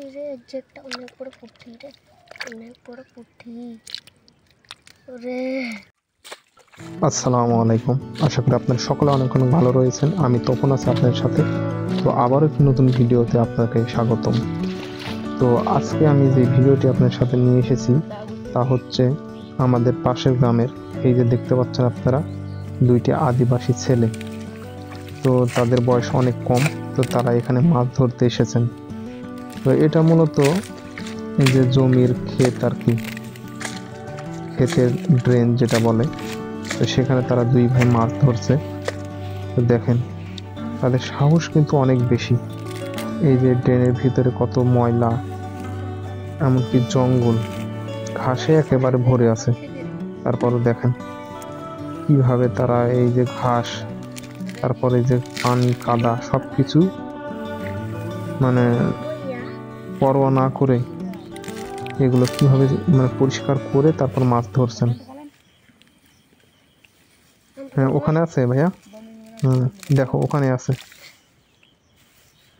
এই যে একটা অনেক বড় পুঁটি রে, অনেক বড় পুঁটি রে। আসসালামু আলাইকুম, আশা করি আপনারা সকলে অনেক অনেক ভালো রয়েছেন। আমি তপন আছি আপনাদের সাথে। তো আবারও একটি নতুন ভিডিওতে আপনাকে স্বাগতম। তো আজকে আমি যে ভিডিওটি আপনার সাথে নিয়ে এসেছি তা হচ্ছে আমাদের পাশের গ্রামের, এই যে দেখতে পাচ্ছেন আপনারা, দুইটি আদিবাসী ছেলে। তো তাদের বয়স অনেক কম, তো তারা এখানে মাছ ধরতে এসেছেন। তো এটা মূলত এই যে জমির ক্ষেত আর কি, ক্ষেতের ড্রেন যেটা বলে, তো সেখানে তারা দুই ভাই মাছ ধরছে। তো দেখেন তাদের সাহস কিন্তু অনেক বেশি। এই যে ড্রেনের ভিতরে কত ময়লা, এমনকি জঙ্গল, ঘাসে একেবারে ভরে আছে। তারপরও দেখেন কিভাবে তারা এই যে ঘাস, তারপরে যে পানি কাদা সবকিছু মানে পরোয়া না করে এগুলো কিভাবে মানে পরিষ্কার করে তারপর মাছ ধরছেন। হ্যাঁ, ওখানে আছে ভাইয়া। দেখো ওখানে আছে।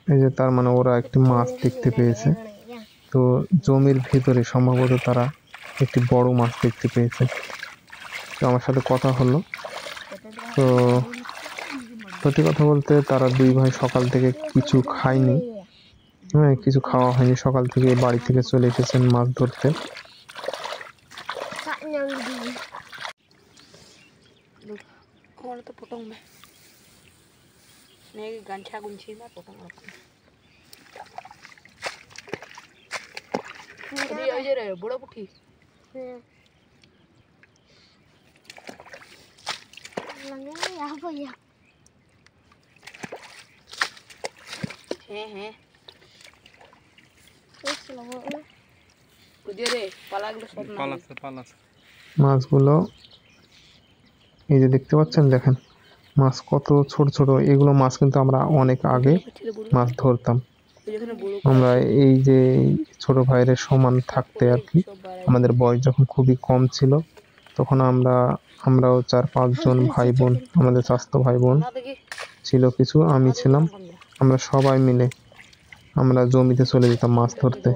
এই যে তার মানে ওরা একটি মাছ দেখতে পেয়েছে। তো জমির ভেতরে সম্ভবত তারা একটি বড় মাছ দেখতে পেয়েছে। তো আমার সাথে কথা হলো। তো সত্যি কথা বলতে তারা দুই ভাই সকাল থেকে কিছু খায়নি, হ্যাঁ, কিছু খাওয়া হয়নি। সকাল থেকে বাড়ি থেকে চলে এসেছেন মাছ ধরতে। বড় পুঁটি মাছগুলো এই যে দেখতে পাচ্ছেন, দেখেন মাছ কত ছোট ছোট। এগুলো মাছ কিন্তু আমরা অনেক আগে মাছ ধরতাম। আমরা এই যে ছোট ভাইয়ের সমান থাকতে আর কি, আমাদের বয়স যখন খুবই কম ছিল, তখন আমরাও 4-5 জন ভাই বোন, আমাদের চাচাতো ভাই বোন ছিল কিছু, আমি ছিলাম, আমরা সবাই মিলে আমরা জমিতে চলে যেতাম মাছ ধরতে।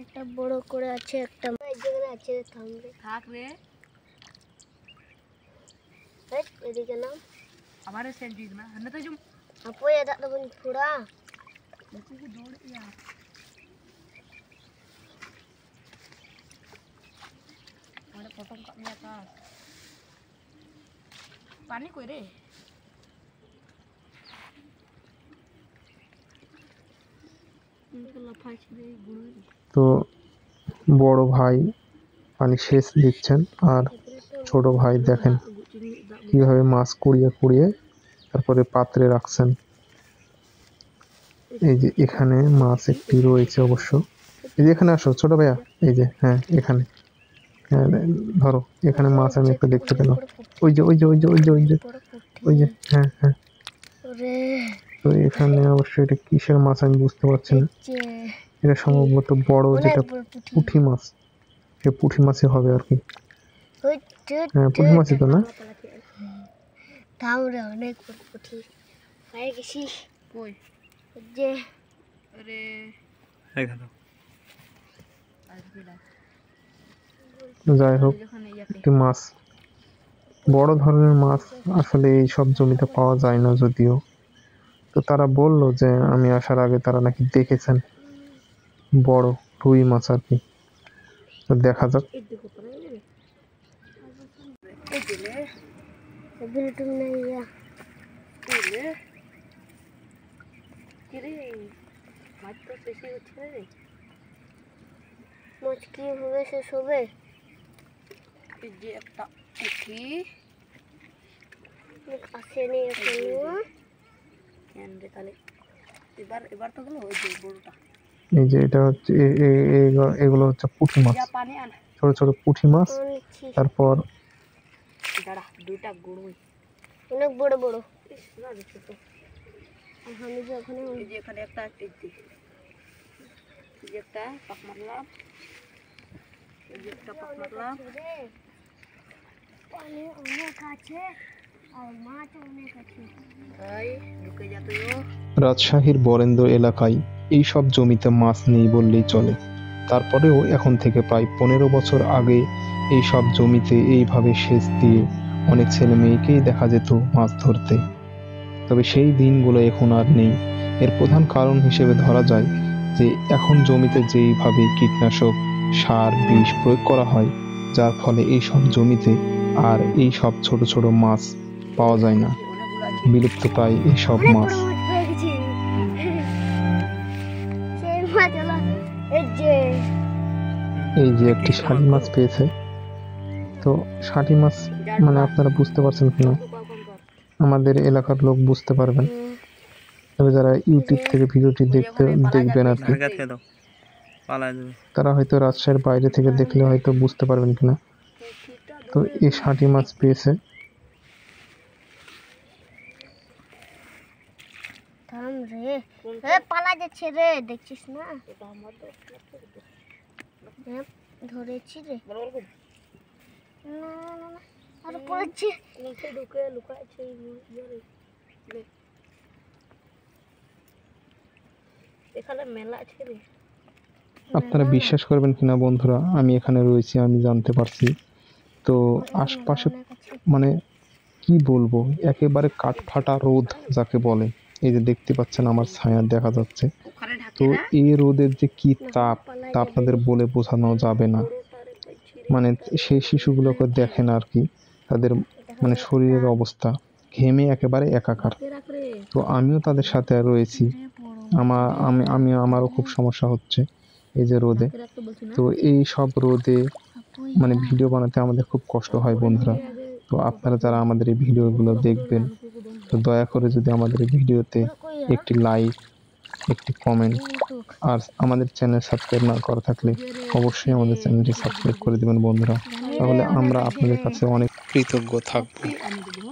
একটা বড় করে আছে, একটা যেখানে আছে থামবে থাক রে। এদিকে নাও আবার সেলফি না না তো জুম আপু এটা তো বন পুরা দেখো কি দৌড় ইয়া মানে প্রথম কামিয়া কা পানি কই রে। তো বড় ভাই পানি সেচ দিচ্ছেন, আর ছোট ভাই দেখেন কিভাবে মাছ কুড়িয়ে কুড়িয়ে তারপরে পাত্রে রাখছেন। এই যে এখানে মাছ একটি রয়েছে অবশ্য। এই যে এখানে আসো ছোট ভাইয়া, এই যে হ্যাঁ এখানে, হ্যাঁ ধরো এখানে মাছ আমি একটা দেখতে পেলাম। ওই যে ওই যে ওই যে ওই যে ওই যে ওই যে হ্যাঁ হ্যাঁ। তো এখানে অবশ্য এটা কিসের মাছ আমি বুঝতে পারছি না। এটা সম্ভবত বড় যেটা পুঁটি মাছ, সে পুঁটি মাছই হবে আর কি। হ্যাঁ পুঁটি মাছই তো না। অনেক পুঁটি পায়ে গেছি কই যে আরে এখানে। যাই হোক, একটি মাছ, বড় ধরনের মাছ আসলে এই সব জমিতে পাওয়া যায় না যদিও। তো তারা বলল যে আমি আসার আগে তারা নাকি দেখেছেন বড় রুই মাছ আর কি। তো দেখা যাক। মাছ কি হবে শেষ হবে। এই যে একটা পুঁটি আসেনি এখনো। তাহলে এবার এবার তো গেল ওই যে বড়টা। এই যে এটা হচ্ছে এগুলো হচ্ছে পুঁটি মাছ। ছোট ছোট পুঁটি মাছ, তারপর অনেক বড় বড়। আমি যে এখানে একটা পাক মারলাম, পানি অনেক আছে আর মাছ অনেক আছে। ঢুকে যাতে রাজশাহীর বরেন্দ্র এলাকায় এই সব জমিতে মাছ নেই বললেই চলে। তারপরেও এখন থেকে প্রায় 15 বছর আগে এই সব জমিতে এইভাবে সেচ দিয়ে অনেক ছেলে মেয়েকেই দেখা যেত মাছ ধরতে। তবে সেই দিনগুলো এখন আর নেই। এর প্রধান কারণ হিসেবে ধরা যায় যে এখন জমিতে যেইভাবে কীটনাশক, সার, বিষ প্রয়োগ করা হয়, যার ফলে এই সব জমিতে আর এই সব ছোট ছোট মাছ পাওয়া যায় না। বিলুপ্ত প্রায় এই সব মাছ। এই যে একটি শাটি মাছ পেয়েছে। তো শাটি মাছ মানে আপনারা বুঝতে পারছেন কিনা আমাদের এলাকার লোক বুঝতে পারবেন, তবে যারা ইউটিউব থেকে ভিডিওটি দেখবেন আর কি, তারা হয়তো রাজশাহীর বাইরে থেকে দেখলে হয়তো বুঝতে পারবেন কিনা। তো এই শাটি মাছ পেয়েছে। পালা যাচ্ছে রে, দেখছিস না? ধরেছি রে, আর পড়েছি নিচে ঢুকে লুকাচ্ছে। এখানে মেলা আছে রে। আপনারা বিশ্বাস করবেন কিনা বন্ধুরা, আমি এখানে রয়েছি, আমি জানতে পারছি। তো আশপাশে মানে কি বলবো, একেবারে কাঠফাটা রোদ যাকে বলে। এই যে দেখতে পাচ্ছেন আমার ছায়া দেখা যাচ্ছে। তো এই রোদের যে কি তাপ, তা আপনাদের বলে বোঝানো যাবে না। মানে সেই শিশুগুলোকে দেখেন আর কি, তাদের মানে শরীরের অবস্থা ঘেমে একেবারে একাকার। তো আমিও তাদের সাথে রয়েছি। আমারও খুব সমস্যা হচ্ছে এই যে রোদে। তো এই সব রোদে মানে ভিডিও বানাতে আমাদের খুব কষ্ট হয় বন্ধুরা। তো আপনারা যারা আমাদের এই ভিডিওগুলো দেখবেন, তো দয়া করে যদি আমাদের এই ভিডিওতে একটি লাইক, একটি কমেন্ট আর আমাদের চ্যানেল সাবস্ক্রাইব না করা থাকলে অবশ্যই আমাদের চ্যানেলটি সাবস্ক্রাইব করে দেবেন বন্ধুরা। তাহলে আমরা আপনাদের কাছে অনেক কৃতজ্ঞ থাকব।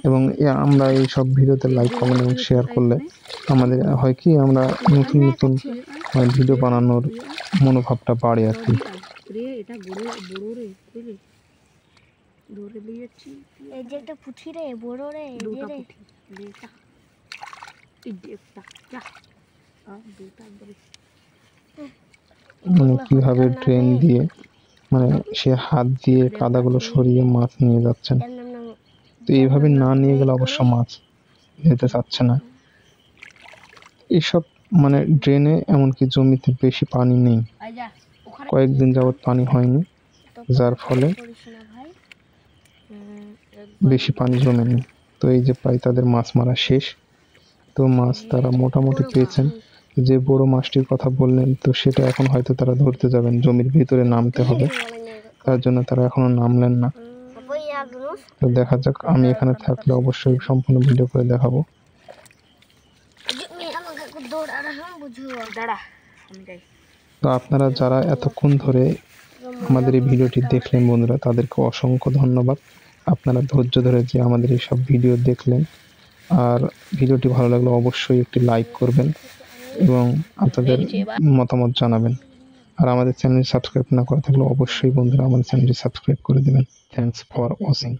এবং আমরা এই সব ভিডিওতে লাইক, কমেন্ট এবং শেয়ার করলে আমাদের হয় কি, আমরা নতুন নতুন ভিডিও বানানোর মনোভাবটা বাড়ে আর কি। এই যে একটা পুঁঠি রে, বড় রে, মানে কিভাবে ট্রেন দিয়ে মানে সে হাত দিয়ে কাদাগুলো সরিয়ে মাছ নিয়ে যাচ্ছেন। তো এইভাবে না নিয়ে গেলে অবশ্য মাছ যেতে চাচ্ছে না। এইসব মানে ড্রেনে এমনকি জমিতে বেশি পানি নেই, কয়েকদিন যাবৎ পানি হয়নি, যার ফলে বেশি পানি জমেনি। তো এই যে প্রায় তাদের মাছ মারা শেষ। তো মাছ তারা মোটামুটি পেয়েছেন। যে বড় মাছটির কথা বললেন, তো সেটা এখন হয়তো তারা ধরতে যাবেন, জমির ভিতরে নামতে হবে, তার জন্য তারা এখনো নামলেন না। তো দেখা যাক, আমি এখানে থাকলে অবশ্যই সম্পূর্ণ ভিডিও করে দেখাবো। তো আপনারা যারা এতক্ষণ ধরে আমাদের এই ভিডিওটি দেখলেন বন্ধুরা, তাদেরকে অসংখ্য ধন্যবাদ। আপনারা ধৈর্য ধরে যে আমাদের এই সব ভিডিও দেখলেন। আর ভিডিওটি ভালো লাগলে অবশ্যই একটি লাইক করবেন এবং আপনাদের মতামত জানাবেন। আর আমাদের চ্যানেল সাবস্ক্রাইব না করা থাকলে অবশ্যই বন্ধুরা আমাদের চ্যানেলটি সাবস্ক্রাইব করে দেবেন। Thanks for watching.